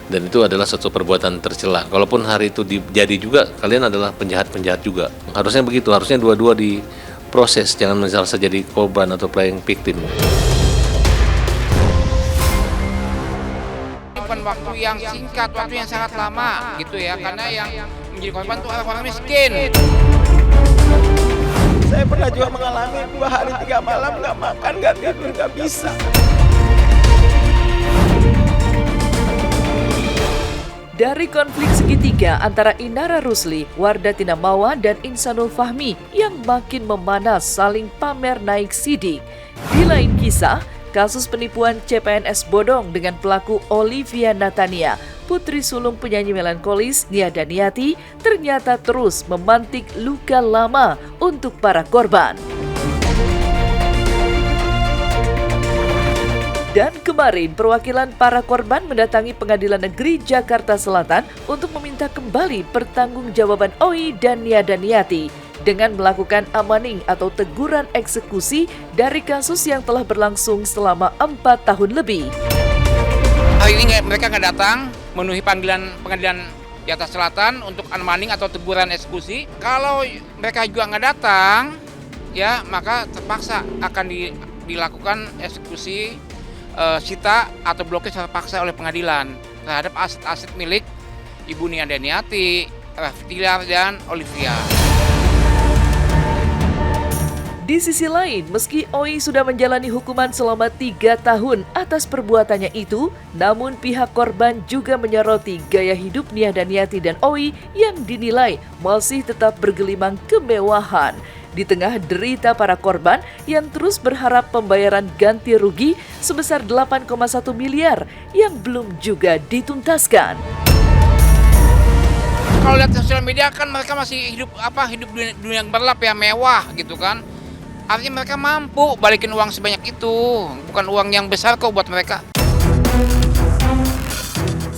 Dan itu adalah suatu perbuatan tercela. Kalaupun hari itu jadi juga, kalian adalah penjahat-penjahat juga. Harusnya begitu, harusnya dua-dua diproses, jangan misalnya jadi korban atau playing victim. Bukan waktu yang singkat, waktu yang sangat lama gitu ya, karena yang menjadi korban itu orang miskin. Saya pernah juga mengalami 2 hari 3 malam nggak makan, nggak tidur, nggak bisa. Dari konflik segitiga antara Inara Rusli, Wardah Tinamawa, dan Insanul Fahmi yang makin memanas saling pamer naik sidik. Di lain kisah, kasus penipuan CPNS bodong dengan pelaku Olivia Natania, putri sulung penyanyi melankolis Nia Daniati, ternyata terus memantik luka lama untuk para korban. Dan kemarin, perwakilan para korban mendatangi Pengadilan Negeri Jakarta Selatan untuk meminta kembali pertanggungjawaban OI dan Nia Daniati dengan melakukan amaning atau teguran eksekusi dari kasus yang telah berlangsung selama 4 tahun lebih. Hari ini mereka nggak datang memenuhi panggilan Pengadilan Jakarta Selatan untuk amaning atau teguran eksekusi. Kalau mereka juga nggak datang, ya maka terpaksa akan dilakukan eksekusi sita atau blokir secara paksa oleh pengadilan terhadap aset-aset milik Ibu Nia Daniati, Raffi Tilar, dan Olivia. Di sisi lain, meski OI sudah menjalani hukuman selama 3 tahun atas perbuatannya itu, namun pihak korban juga menyoroti gaya hidup Nia Daniati dan OI yang dinilai masih tetap bergelimang kemewahan. Di tengah derita para korban yang terus berharap pembayaran ganti rugi sebesar 8,1 miliar yang belum juga dituntaskan. Kalau lihat sosial media kan mereka masih hidup dunia yang gelap ya, mewah gitu kan. Artinya mereka mampu balikin uang sebanyak itu, bukan uang yang besar kok buat mereka.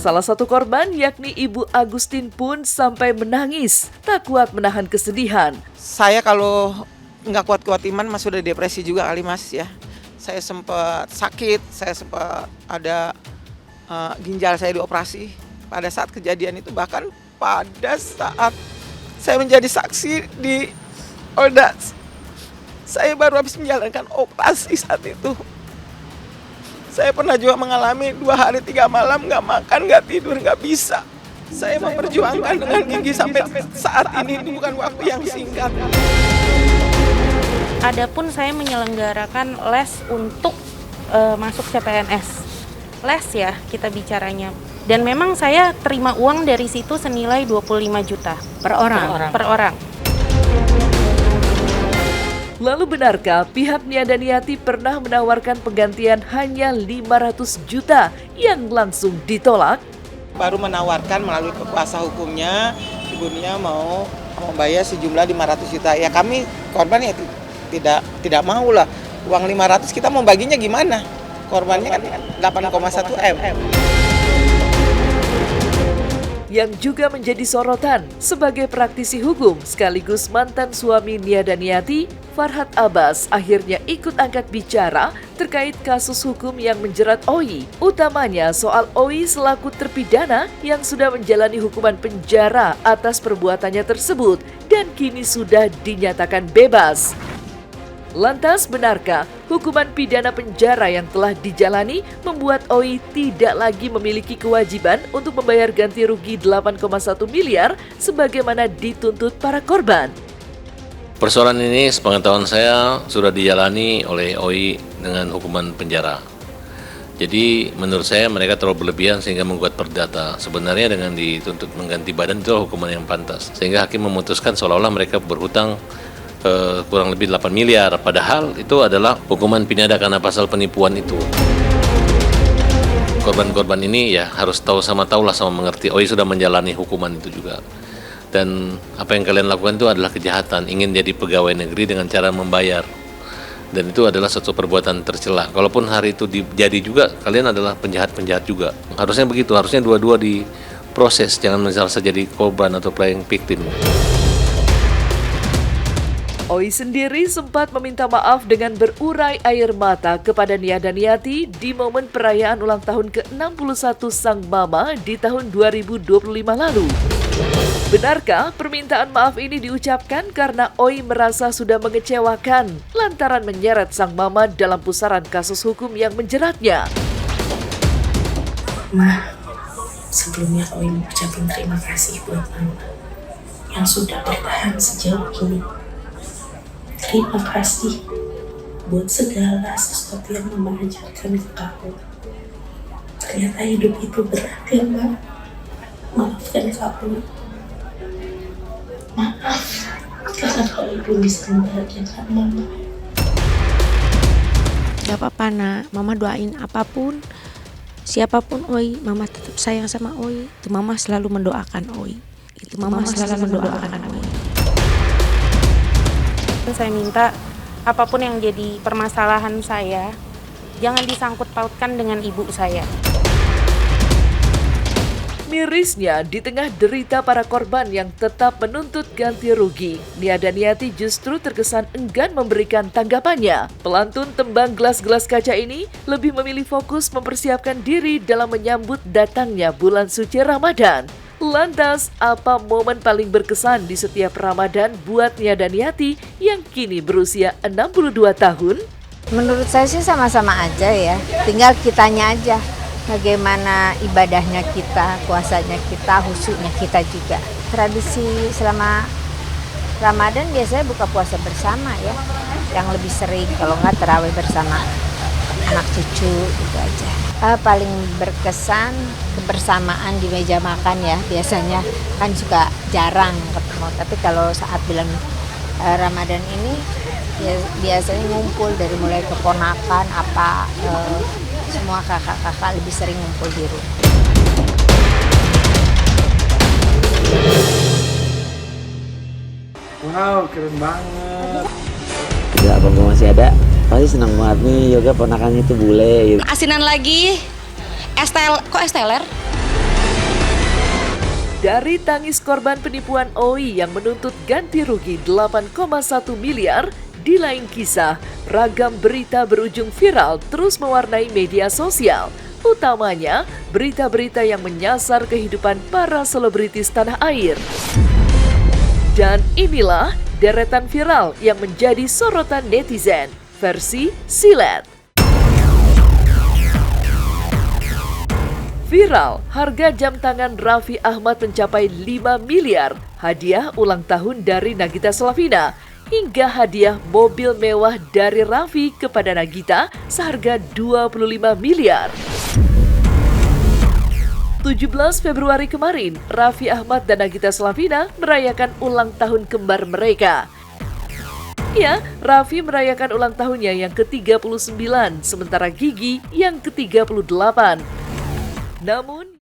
Salah satu korban yakni Ibu Agustin pun sampai menangis, tak kuat menahan kesedihan. Saya kalau nggak kuat-kuat iman mas sudah depresi juga kali mas ya. Saya sempat sakit, saya sempat ada ginjal saya dioperasi. Pada saat kejadian itu, bahkan pada saat saya menjadi saksi di Polda, saya baru habis menjalankan operasi saat itu. Saya pernah juga mengalami 2 hari 3 malam nggak makan, nggak tidur, nggak bisa. Saya memperjuangkan dengan gigi sampai saat ini, itu bukan waktu yang singkat. Adapun saya menyelenggarakan les untuk masuk CPNS. Les ya kita bicaranya. Dan memang saya terima uang dari situ senilai 25 juta per orang. Lalu benarkah pihak Nia Daniati pernah menawarkan penggantian hanya 500 juta yang langsung ditolak? Baru menawarkan melalui kuasa hukumnya, Ibu Nia mau membayar sejumlah 500 juta. Ya kami korban ya tidak mau lah. Uang 500 kita mau baginya gimana? Korbannya kan 8,1 M. Yang juga menjadi sorotan sebagai praktisi hukum sekaligus mantan suami Nia Daniati, Farhad Abbas akhirnya ikut angkat bicara terkait kasus hukum yang menjerat OI, utamanya soal OI selaku terpidana yang sudah menjalani hukuman penjara atas perbuatannya tersebut dan kini sudah dinyatakan bebas. Lantas benarkah hukuman pidana penjara yang telah dijalani membuat OI tidak lagi memiliki kewajiban untuk membayar ganti rugi 8,1 miliar sebagaimana dituntut para korban? Persoalan ini sepengetahuan saya sudah dijalani oleh OI dengan hukuman penjara. Jadi menurut saya mereka terlalu berlebihan sehingga membuat perdata. Sebenarnya dengan dituntut mengganti badan itu hukuman yang pantas. Sehingga hakim memutuskan seolah-olah mereka berhutang kurang lebih 8 miliar, padahal itu adalah hukuman pidana karena pasal penipuan itu. Korban-korban ini ya harus tahu sama mengerti OI sudah menjalani hukuman itu juga. Dan apa yang kalian lakukan itu adalah kejahatan, ingin jadi pegawai negeri dengan cara membayar. Dan itu adalah suatu perbuatan tercela. Kalaupun hari itu jadi juga, kalian adalah penjahat-penjahat juga. Harusnya begitu, harusnya dua-dua diproses, jangan misalnya jadi korban atau playing victim. Oi sendiri sempat meminta maaf dengan berurai air mata kepada Nia Daniati di momen perayaan ulang tahun ke-61 sang mama di tahun 2025 lalu. Benarkah permintaan maaf ini diucapkan karena Oi merasa sudah mengecewakan lantaran menyeret sang mama dalam pusaran kasus hukum yang menjeratnya? Ma, sebelumnya Oi mau ucapin terima kasih buat Mama yang sudah bertahan sejauh ini. Terima kasih buat segala sesuatu yang Mama ajarkan ke kamu. Ternyata hidup itu berat ya, Ma. Maafkan kamu. Maaf karena kau belum bisa membahagiakan Mama. Gak apa-apa nak, Mama doain apapun, siapapun Oi, Mama tetap sayang sama Oi. Itu Mama selalu mendoakan Oi. Itu Mama selalu mendoakan Oi. Saya minta apapun yang jadi permasalahan saya, jangan disangkut pautkan dengan ibu saya. Mirisnya, di tengah derita para korban yang tetap menuntut ganti rugi, Nia Daniati justru terkesan enggan memberikan tanggapannya. Pelantun tembang gelas-gelas kaca ini lebih memilih fokus mempersiapkan diri dalam menyambut datangnya bulan suci Ramadan. Lantas, apa momen paling berkesan di setiap Ramadan buat Nia Daniati yang kini berusia 62 tahun? Menurut saya sih sama-sama aja ya, tinggal kitanya aja. Bagaimana ibadahnya kita, puasanya kita, khusyuknya kita juga. Tradisi selama Ramadan biasanya buka puasa bersama ya, yang lebih sering kalau nggak tarawih bersama anak cucu gitu aja. Paling berkesan kebersamaan di meja makan ya, biasanya kan suka jarang ketemu. Tapi kalau saat bulan Ramadan ini ya biasanya ngumpul dari mulai keponakan semua kakak-kakak lebih sering ngumpul di rumah. Wow, keren banget. Gila, apa masih ada? Pasti senang banget nih, yoga ponakannya itu bule gitu. Asinan lagi, kok esteller? Dari tangis korban penipuan Oi yang menuntut ganti rugi 8,1 miliar, di lain kisah, ragam berita berujung viral terus mewarnai media sosial, utamanya berita-berita yang menyasar kehidupan para selebritis tanah air. Dan inilah deretan viral yang menjadi sorotan netizen, versi Silet. Viral, harga jam tangan Raffi Ahmad mencapai 5 miliar, hadiah ulang tahun dari Nagita Slavina, hingga hadiah mobil mewah dari Raffi kepada Nagita seharga 25 miliar. 17 Februari kemarin, Raffi Ahmad dan Nagita Slavina merayakan ulang tahun kembar mereka. Ya, Raffi merayakan ulang tahunnya yang ke-39, sementara Gigi yang ke-38. Namun,